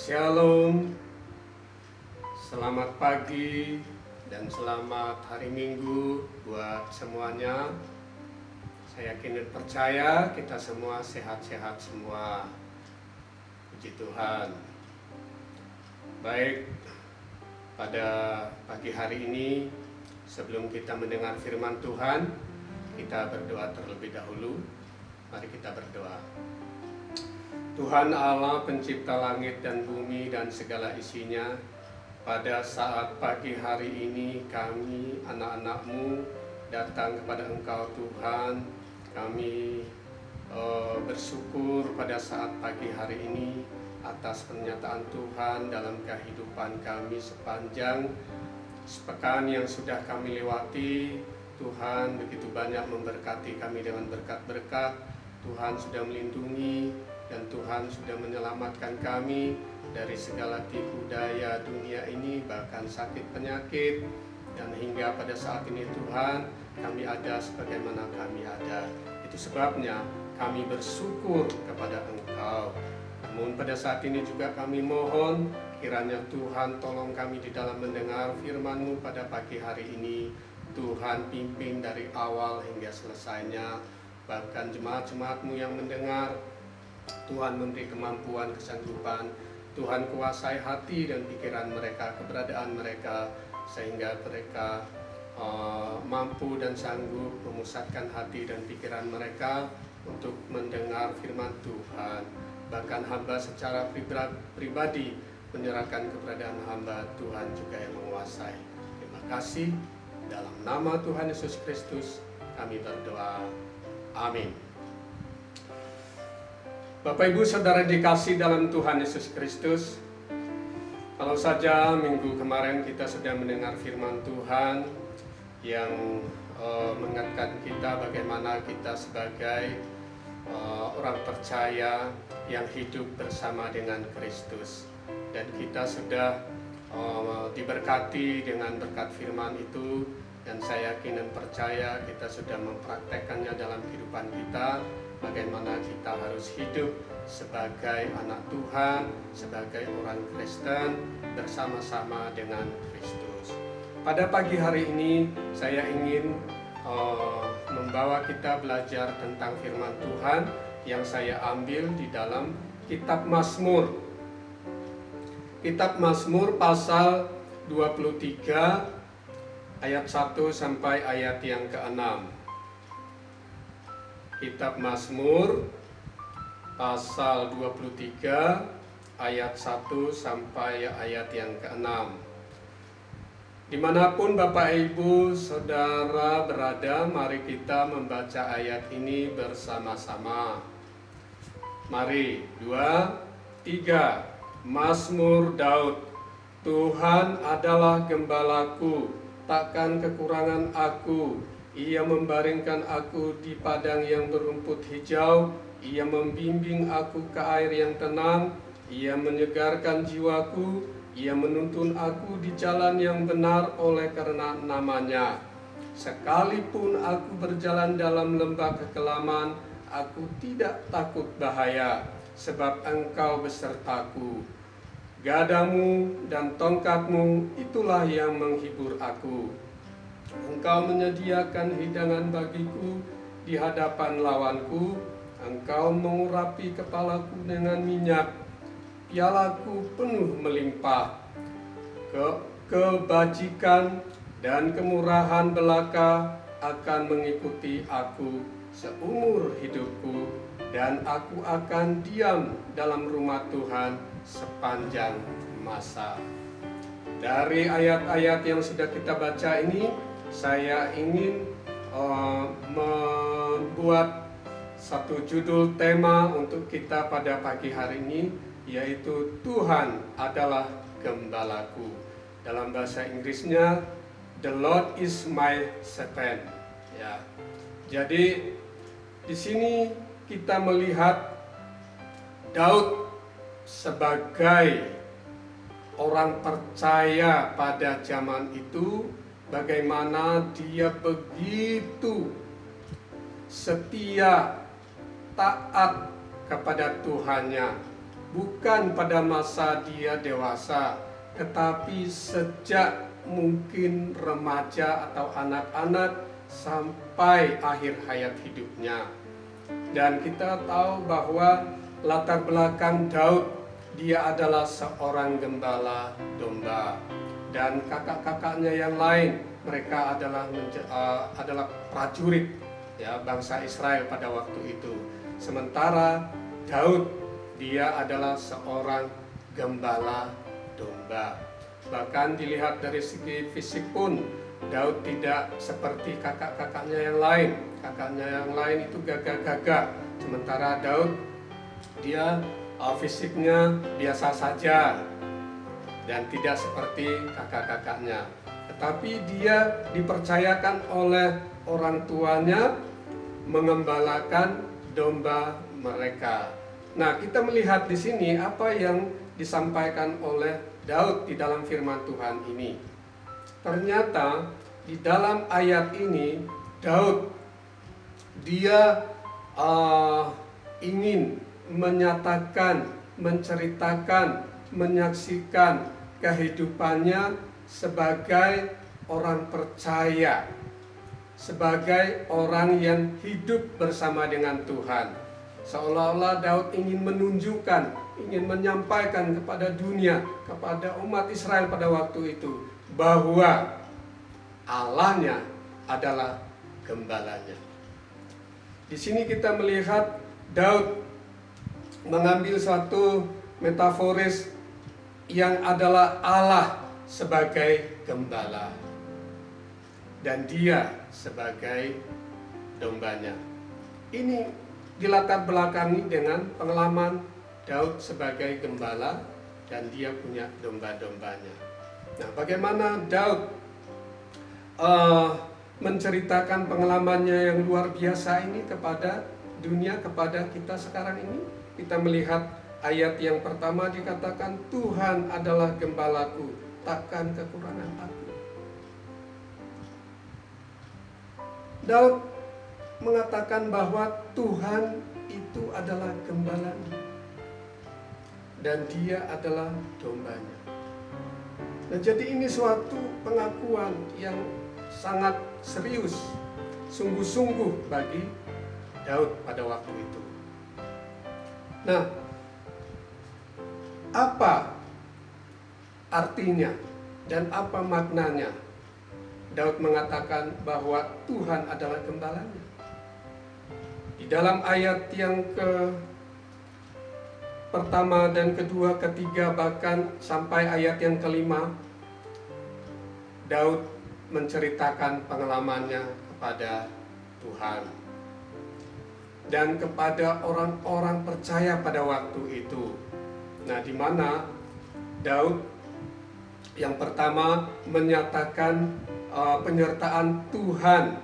Shalom, selamat pagi dan selamat hari Minggu buat semuanya. Saya yakin dan percaya kita semua sehat-sehat semua. Puji Tuhan. Baik, pada pagi hari ini sebelum kita mendengar firman Tuhan, kita berdoa terlebih dahulu. Mari kita berdoa. Tuhan Allah pencipta langit dan bumi dan segala isinya, pada saat pagi hari ini kami anak-anak-Mu datang kepada Engkau Tuhan. Kami bersyukur pada saat pagi hari ini atas pernyataan Tuhan dalam kehidupan kami sepanjang sepekan yang sudah kami lewati. Tuhan begitu banyak memberkati kami dengan berkat-berkat. Tuhan sudah melindungi dan Tuhan sudah menyelamatkan kami dari segala tipu daya dunia ini, bahkan sakit penyakit. Dan hingga pada saat ini Tuhan, kami ada sebagaimana kami ada. Itu sebabnya kami bersyukur kepada Engkau. Namun pada saat ini juga kami mohon kiranya Tuhan tolong kami di dalam mendengar firman-Mu pada pagi hari ini. Tuhan pimpin dari awal hingga selesainya. Bahkan jemaat-jemaat-Mu yang mendengar, Tuhan memberi kemampuan, kesanggupan. Tuhan kuasai hati dan pikiran mereka, keberadaan mereka, sehingga mereka mampu dan sanggup memusatkan hati dan pikiran mereka untuk mendengar firman Tuhan. Bahkan hamba secara pribadi menyerahkan keberadaan hamba, Tuhan juga yang menguasai. Terima kasih. Dalam nama Tuhan Yesus Kristus kami berdoa. Amin. Bapak Ibu Saudara dikasih dalam Tuhan Yesus Kristus, kalau saja minggu kemarin kita sudah mendengar firman Tuhan yang mengingatkan kita bagaimana kita sebagai orang percaya yang hidup bersama dengan Kristus. Dan kita sudah diberkati dengan berkat firman itu, dan saya yakin dan percaya kita sudah mempraktekkannya dalam kehidupan kita. Bagaimana kita harus hidup sebagai anak Tuhan, sebagai orang Kristen bersama-sama dengan Kristus. Pada pagi hari ini saya ingin membawa kita belajar tentang firman Tuhan yang saya ambil di dalam kitab Mazmur. Kitab Mazmur pasal 23 ayat 1 sampai ayat yang ke-6. Kitab Mazmur pasal 23 ayat 1 sampai ayat yang ke-6. Dimanapun Bapak Ibu Saudara berada, mari kita membaca ayat ini bersama-sama. Mari, 2, 3. Mazmur Daud. Tuhan adalah gembalaku, takkan kekurangan aku. Ia membaringkan aku di padang yang berumput hijau. Ia membimbing aku ke air yang tenang. Ia menyegarkan jiwaku. Ia menuntun aku di jalan yang benar oleh karena namanya. Sekalipun aku berjalan dalam lembah kekelaman, aku tidak takut bahaya, sebab Engkau besertaku. Gadamu dan tongkatmu itulah yang menghibur aku. Engkau menyediakan hidangan bagiku di hadapan lawanku. Engkau mengurapi kepalaku dengan minyak. Pialaku penuh melimpah. Kebajikan dan kemurahan belaka akan mengikuti aku seumur hidupku, dan aku akan diam dalam rumah Tuhan sepanjang masa. Dari ayat-ayat yang sudah kita baca ini, saya ingin membuat satu judul tema untuk kita pada pagi hari ini, yaitu Tuhan adalah gembalaku. Dalam bahasa Inggrisnya, The Lord is my shepherd. Ya. Jadi di sini kita melihat Daud sebagai orang percaya pada zaman itu, bagaimana dia begitu setia, taat kepada Tuhannya. bukan pada masa dia dewasa, tetapi sejak mungkin remaja atau anak-anak sampai akhir hayat hidupnya. Dan kita tahu bahwa latar belakang Daud, dia adalah seorang gembala domba, dan kakak-kakaknya yang lain mereka adalah prajurit ya bangsa Israel pada waktu itu. Sementara Daud, dia adalah seorang gembala domba. Bahkan dilihat dari segi fisik pun Daud tidak seperti kakak-kakaknya yang lain. Kakaknya yang lain itu gagah-gagah, sementara Daud dia fisiknya biasa saja dan tidak seperti kakak-kakaknya. Tetapi dia dipercayakan oleh orang tuanya mengembalakan domba mereka. Nah, kita melihat di sini apa yang disampaikan oleh Daud di dalam firman Tuhan ini. Ternyata di dalam ayat ini Daud dia ingin menyatakan, menceritakan, menyaksikan kehidupannya sebagai orang percaya, sebagai orang yang hidup bersama dengan Tuhan. Seolah-olah Daud ingin menunjukkan, ingin menyampaikan kepada dunia, kepada umat Israel pada waktu itu, bahwa Allahnya adalah gembalanya. Di sini kita melihat Daud mengambil satu metaforis yang adalah Allah sebagai gembala dan dia sebagai dombanya. Ini dilatar belakangi dengan pengalaman Daud sebagai gembala dan dia punya domba-dombanya. Nah, bagaimana Daud menceritakan pengalamannya yang luar biasa ini kepada dunia, kepada kita sekarang ini? Kita melihat ayat yang pertama dikatakan, Tuhan adalah gembalaku, takkan kekurangan aku. Daud mengatakan bahwa Tuhan itu adalah gembalanya dan dia adalah dombanya. Nah, jadi ini suatu pengakuan yang sangat serius, sungguh-sungguh bagi Daud pada waktu itu. Nah, apa artinya dan apa maknanya Daud mengatakan bahwa Tuhan adalah gembalanya? Di dalam ayat yang pertama dan kedua, ketiga, bahkan sampai ayat yang kelima, Daud menceritakan pengalamannya kepada Tuhan dan kepada orang-orang percaya pada waktu itu. Nah, di mana Daud yang pertama menyatakan penyertaan Tuhan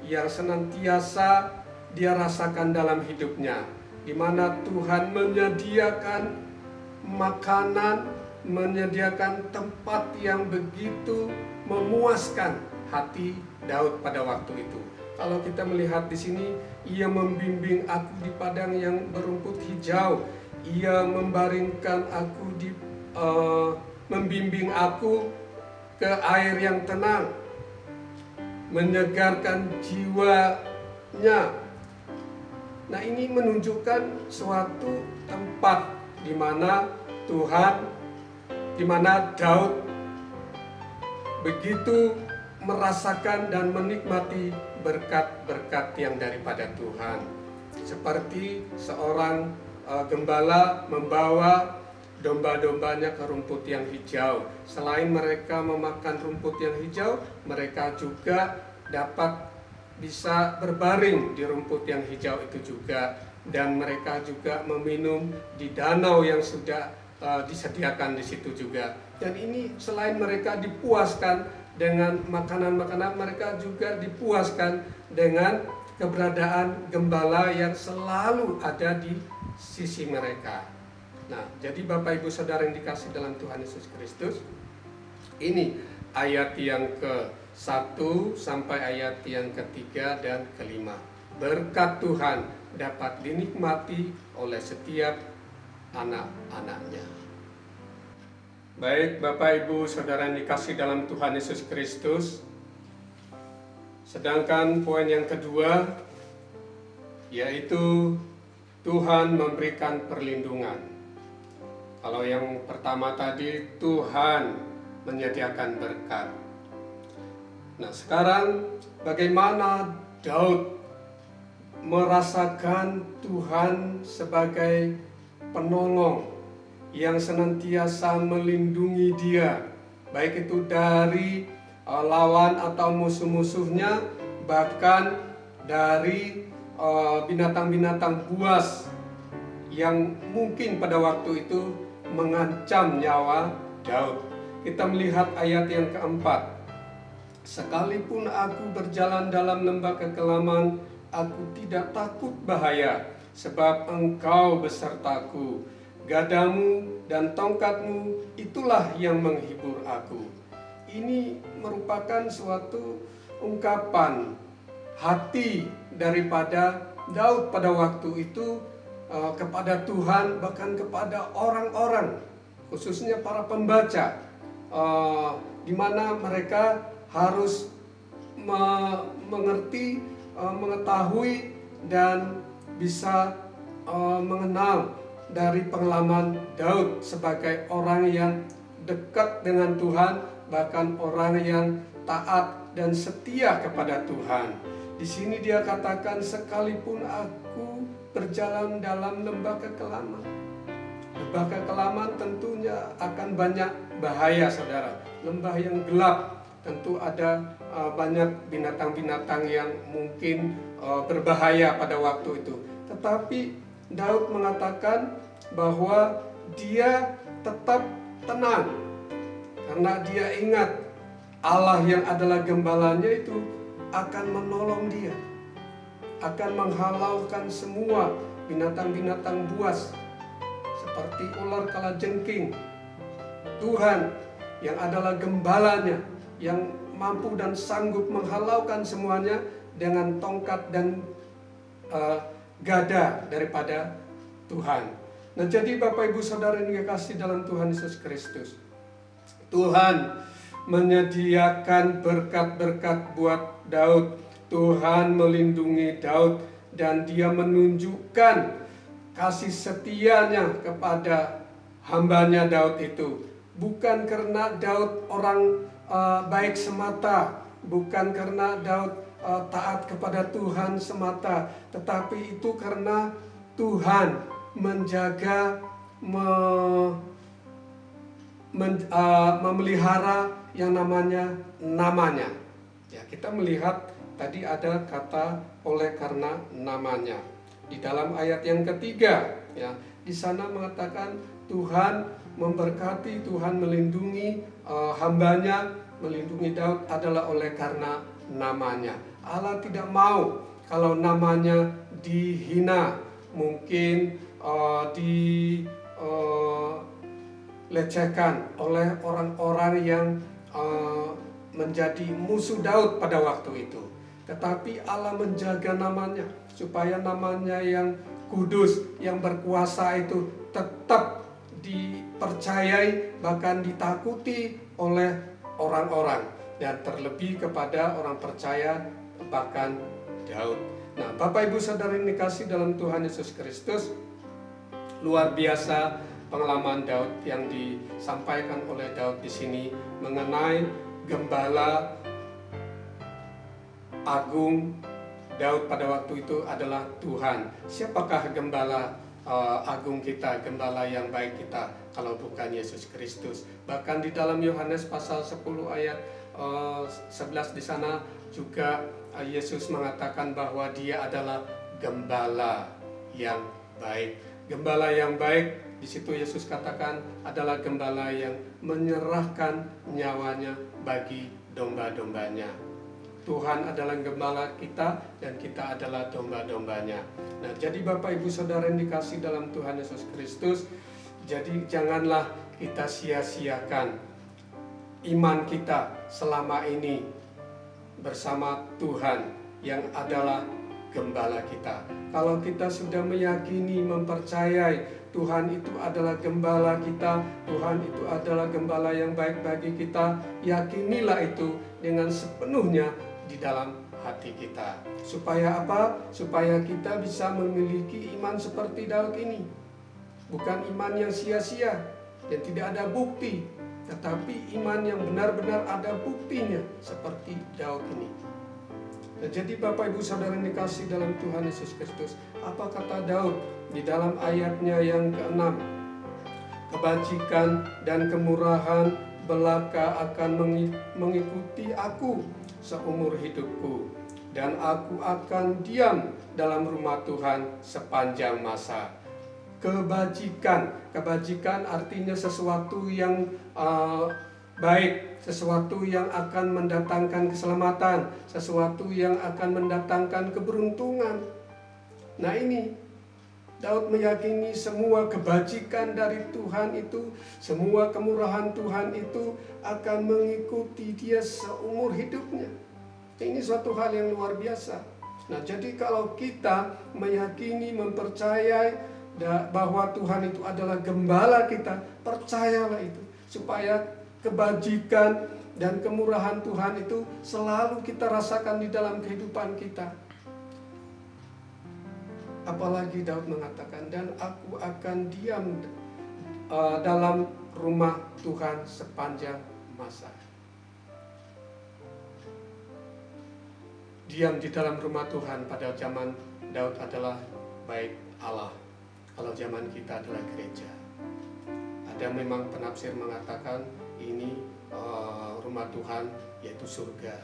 yang senantiasa dia rasakan dalam hidupnya, di mana Tuhan menyediakan makanan, menyediakan tempat yang begitu memuaskan hati Daud pada waktu itu. Kalau kita melihat di sini, ia membimbing aku di padang yang berumput hijau, ia membaringkan aku membimbing aku ke air yang tenang, menyegarkan jiwanya. Nah, ini menunjukkan suatu tempat di mana Daud begitu merasakan dan menikmati berkat-berkat yang daripada Tuhan. Seperti seorang gembala membawa domba-dombanya ke rumput yang hijau. Selain mereka memakan rumput yang hijau, mereka juga dapat bisa berbaring di rumput yang hijau itu juga. Dan mereka juga meminum di danau yang sudah disediakan di situ juga. Dan ini selain mereka dipuaskan dengan makanan-makanan, mereka juga dipuaskan dengan keberadaan gembala yang selalu ada di sisi mereka. Nah, jadi Bapak Ibu Saudara yang dikasih dalam Tuhan Yesus Kristus, ini ayat yang ke-1 sampai ayat yang ke-3 dan ke-5. Berkat Tuhan dapat dinikmati oleh setiap anak-anaknya. Baik Bapak Ibu Saudara yang dikasih dalam Tuhan Yesus Kristus, sedangkan poin yang kedua yaitu Tuhan memberikan perlindungan. Kalau yang pertama tadi Tuhan menyediakan berkat. Nah sekarang bagaimana Daud merasakan Tuhan sebagai penolong yang senantiasa melindungi dia, baik itu dari lawan atau musuh-musuhnya, bahkan dari binatang-binatang buas yang mungkin pada waktu itu mengancam nyawa Daud. Kita melihat ayat yang keempat. Sekalipun aku berjalan dalam lembah kekelaman, aku tidak takut bahaya, sebab Engkau besertaku. Gadamu dan tongkatmu itulah yang menghibur aku. Ini merupakan suatu ungkapan hati daripada Daud pada waktu itu kepada Tuhan, bahkan kepada orang-orang, khususnya para pembaca, di mana mereka harus mengerti, mengetahui dan bisa mengenal dari pengalaman Daud sebagai orang yang dekat dengan Tuhan, bahkan orang yang taat dan setia kepada Tuhan. Di sini dia katakan, sekalipun aku berjalan dalam lembah kekelaman. Lembah kekelaman tentunya akan banyak bahaya, saudara. Lembah yang gelap tentu ada banyak binatang-binatang yang mungkin berbahaya pada waktu itu. Tetapi Daud mengatakan bahwa dia tetap tenang karena dia ingat Allah yang adalah gembalanya itu akan menolong dia, akan menghalaukan semua binatang-binatang buas seperti ular kalajengking. Tuhan yang adalah gembalanya yang mampu dan sanggup menghalaukan semuanya dengan tongkat dan gada daripada Tuhan. Nah, jadi Bapak Ibu Saudara yang dikasihi dalam Tuhan Yesus Kristus, Tuhan menyediakan berkat-berkat buat Daud. Tuhan melindungi Daud dan dia menunjukkan kasih setianya kepada hambanya Daud itu. Bukan karena Daud orang baik semata, bukan karena Daud taat kepada Tuhan semata, tetapi itu karena Tuhan menjaga, memelihara yang namanya. Ya, kita melihat tadi ada kata oleh karena namanya. Di dalam ayat yang ketiga, ya, di sana mengatakan Tuhan memberkati, Tuhan melindungi hambanya, melindungi Daud adalah oleh karena namanya. Allah tidak mau kalau namanya dihina, mungkin dilecehkan oleh orang-orang yang menjadi musuh Daud pada waktu itu. Tetapi Allah menjaga namanya supaya namanya yang kudus, yang berkuasa itu tetap dipercayai, bahkan ditakuti oleh orang-orang, dan terlebih kepada orang percaya, bahkan Daud. Nah, Bapak Ibu Saudara yang dikasihi dalam Tuhan Yesus Kristus, luar biasa pengalaman Daud yang disampaikan oleh Daud di sini mengenai gembala agung Daud pada waktu itu adalah Tuhan. Siapakah gembala agung kita, gembala yang baik kita, kalau bukan Yesus Kristus? Bahkan di dalam Yohanes pasal 10 ayat 11 di sana juga Yesus mengatakan bahwa dia adalah gembala yang baik. Gembala yang baik, di situ Yesus katakan adalah gembala yang menyerahkan nyawanya bagi domba-dombanya. Tuhan adalah gembala kita dan kita adalah domba-dombanya. Nah, jadi Bapak Ibu Saudara yang dikasihi dalam Tuhan Yesus Kristus, jadi janganlah kita sia-siakan iman kita selama ini bersama Tuhan yang adalah gembala kita. Kalau kita sudah meyakini, mempercayai Tuhan itu adalah gembala kita, Tuhan itu adalah gembala yang baik bagi kita. Yakinilah itu dengan sepenuhnya di dalam hati kita. Supaya apa? Supaya kita bisa memiliki iman seperti Daud ini. Bukan iman yang sia-sia, yang tidak ada bukti, tetapi iman yang benar-benar ada buktinya seperti Daud ini. Nah, jadi Bapak Ibu Saudara yang dikasihi dalam Tuhan Yesus Kristus, apa kata Daud di dalam ayatnya yang ke-6? Kebajikan dan kemurahan belaka akan mengikuti aku seumur hidupku, dan aku akan diam dalam rumah Tuhan sepanjang masa. Kebajikan artinya sesuatu yang baik, sesuatu yang akan mendatangkan keselamatan, sesuatu yang akan mendatangkan keberuntungan. Nah, ini Daud meyakini semua kebajikan dari Tuhan itu, semua kemurahan Tuhan itu akan mengikuti dia seumur hidupnya. Ini suatu hal yang luar biasa. Nah, jadi kalau kita meyakini, mempercayai bahwa Tuhan itu adalah gembala kita, percayalah itu, supaya kebajikan dan kemurahan Tuhan itu selalu kita rasakan di dalam kehidupan kita. Apalagi Daud mengatakan, dan aku akan diam dalam rumah Tuhan sepanjang masa. Diam di dalam rumah Tuhan pada zaman Daud adalah bait Allah. Kalau zaman kita adalah gereja. Ada memang penafsir mengatakan ini rumah Tuhan yaitu surga.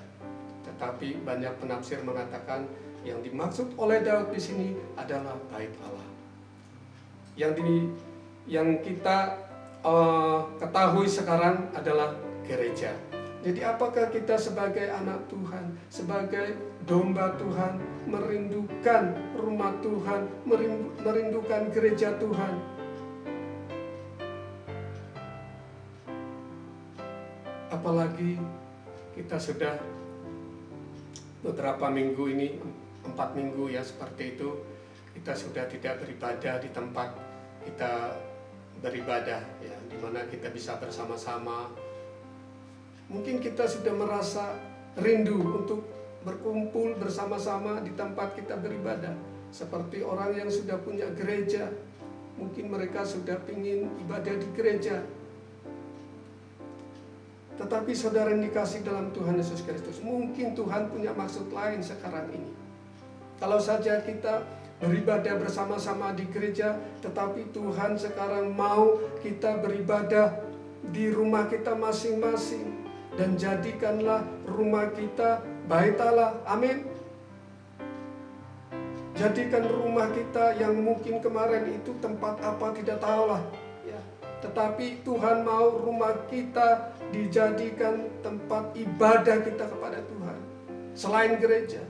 Tetapi banyak penafsir mengatakan yang dimaksud oleh Daud di sini adalah bait Allah. Yang kita ketahui sekarang adalah gereja. Jadi apakah kita sebagai anak Tuhan, sebagai domba Tuhan, merindukan rumah Tuhan, merindukan gereja Tuhan? Apalagi kita sudah beberapa minggu ini, 4 minggu ya seperti itu, kita sudah tidak beribadah di tempat kita beribadah ya, di mana kita bisa bersama-sama. Mungkin kita sudah merasa rindu untuk berkumpul bersama-sama di tempat kita beribadah. Seperti orang yang sudah punya gereja, mungkin mereka sudah ingin ibadah di gereja. Tetapi saudara yang dikasihi dalam Tuhan Yesus Kristus, mungkin Tuhan punya maksud lain sekarang ini. Kalau saja kita beribadah bersama-sama di gereja, tetapi Tuhan sekarang mau kita beribadah di rumah kita masing-masing. Dan jadikanlah rumah kita bait Allah. Amin. Jadikan rumah kita yang mungkin kemarin itu tempat apa tidak tahulah ya. Tetapi Tuhan mau rumah kita dijadikan tempat ibadah kita kepada Tuhan. Selain gereja.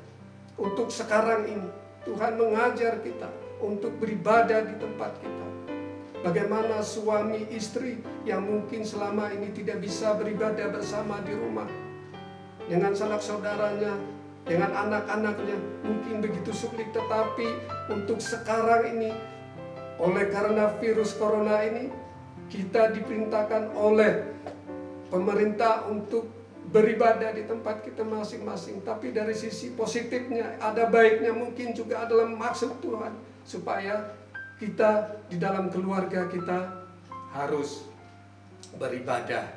Untuk sekarang ini Tuhan mengajar kita untuk beribadah di tempat kita. Bagaimana suami istri yang mungkin selama ini tidak bisa beribadah bersama di rumah dengan sanak saudaranya, dengan anak-anaknya, mungkin begitu sulit. Tetapi untuk sekarang ini, oleh karena virus corona ini, kita diperintahkan oleh pemerintah untuk beribadah di tempat kita masing-masing. Tapi dari sisi positifnya, ada baiknya, mungkin juga adalah maksud Tuhan supaya kita di dalam keluarga kita harus beribadah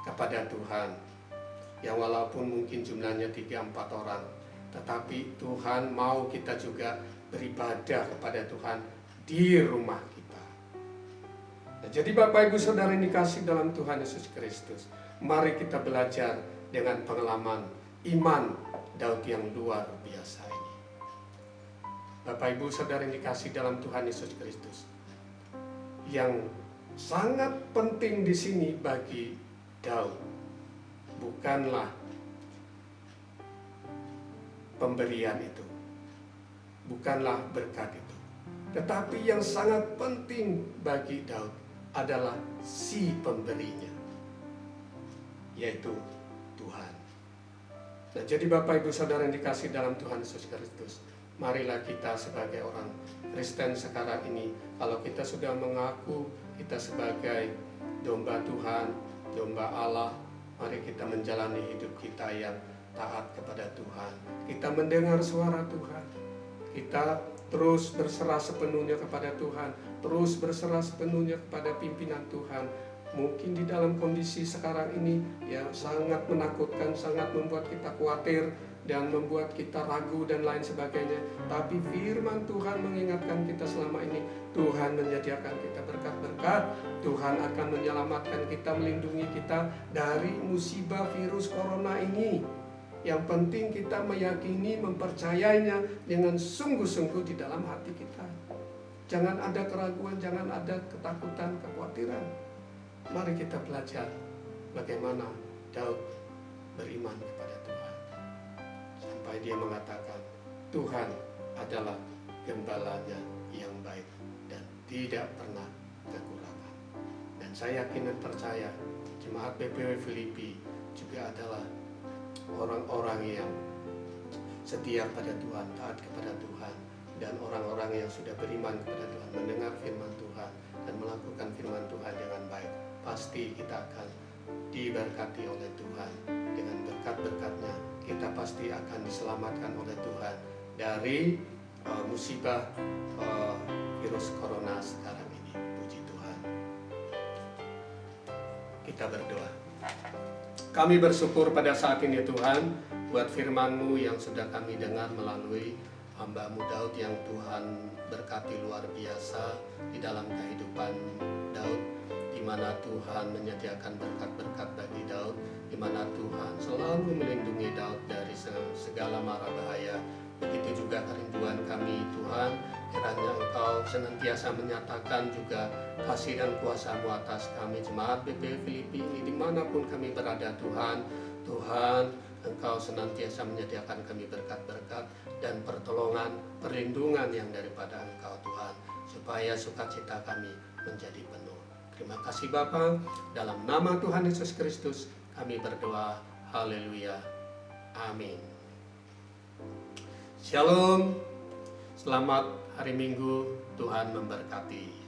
kepada Tuhan. Yang walaupun mungkin jumlahnya 3-4 orang, tetapi Tuhan mau kita juga beribadah kepada Tuhan di rumah kita. Nah, jadi Bapak Ibu Saudara yang dikasihi dalam Tuhan Yesus Kristus, mari kita belajar dengan pengalaman iman Daud yang luar biasa ini. Bapak Ibu Saudara yang dikasihi dalam Tuhan Yesus Kristus, yang sangat penting di sini bagi Daud bukanlah pemberian itu, bukanlah berkat itu, tetapi yang sangat penting bagi Daud adalah si pemberinya, yaitu Tuhan. Nah, jadi Bapak Ibu Saudara yang dikasihi dalam Tuhan Yesus Kristus, marilah kita sebagai orang Kristen sekarang ini, kalau kita sudah mengaku kita sebagai domba Tuhan, domba Allah, mari kita menjalani hidup kita yang taat kepada Tuhan. Kita mendengar suara Tuhan, kita terus berserah sepenuhnya kepada Tuhan, terus berserah sepenuhnya kepada pimpinan Tuhan. Mungkin di dalam kondisi sekarang ini yang sangat menakutkan, sangat membuat kita khawatir dan membuat kita ragu dan lain sebagainya. Tapi firman Tuhan mengingatkan kita selama ini, Tuhan menyediakan kita berkat-berkat, Tuhan akan menyelamatkan kita, melindungi kita dari musibah virus corona ini. Yang penting kita meyakini, mempercayainya dengan sungguh-sungguh di dalam hati kita. Jangan ada keraguan, jangan ada ketakutan, kekhawatiran. Mari kita belajar bagaimana Daud beriman kepada Tuhan. Sampai dia mengatakan, Tuhan adalah gembalanya yang baik dan tidak pernah kekurangan. Dan saya yakin dan percaya jemaat PPW Filipi juga adalah orang-orang yang setia pada Tuhan, taat kepada Tuhan, dan orang-orang yang sudah beriman kepada Tuhan, mendengar firman Tuhan dan melakukan firman Tuhan dengan baik. Pasti kita akan diberkati oleh Tuhan. Dengan berkat-berkatnya kita pasti akan diselamatkan oleh Tuhan dari musibah virus corona sekarang ini. Puji Tuhan. Kita berdoa. Kami bersyukur pada saat ini Tuhan buat firman-Mu yang sudah kami dengar melalui hamba-Mu Daud, yang Tuhan berkati luar biasa di dalam kehidupan Daud, di mana Tuhan menyediakan berkat-berkat bagi Daud, di mana Tuhan selalu melindungi Daud dari segala mara bahaya. Begitu juga kerinduan kami Tuhan, kiranya Engkau senantiasa menyatakan juga kasih dan kuasa-Mu atas kami jemaat PPW Filipi ini dimanapun kami berada Tuhan. Tuhan, Engkau senantiasa menyediakan kami berkat-berkat dan pertolongan, perlindungan yang daripada Engkau Tuhan, supaya sukacita kami menjadi penuh. Terima kasih Bapa, dalam nama Tuhan Yesus Kristus kami berdoa. Haleluya. Amin. Shalom. Selamat hari Minggu. Tuhan memberkati.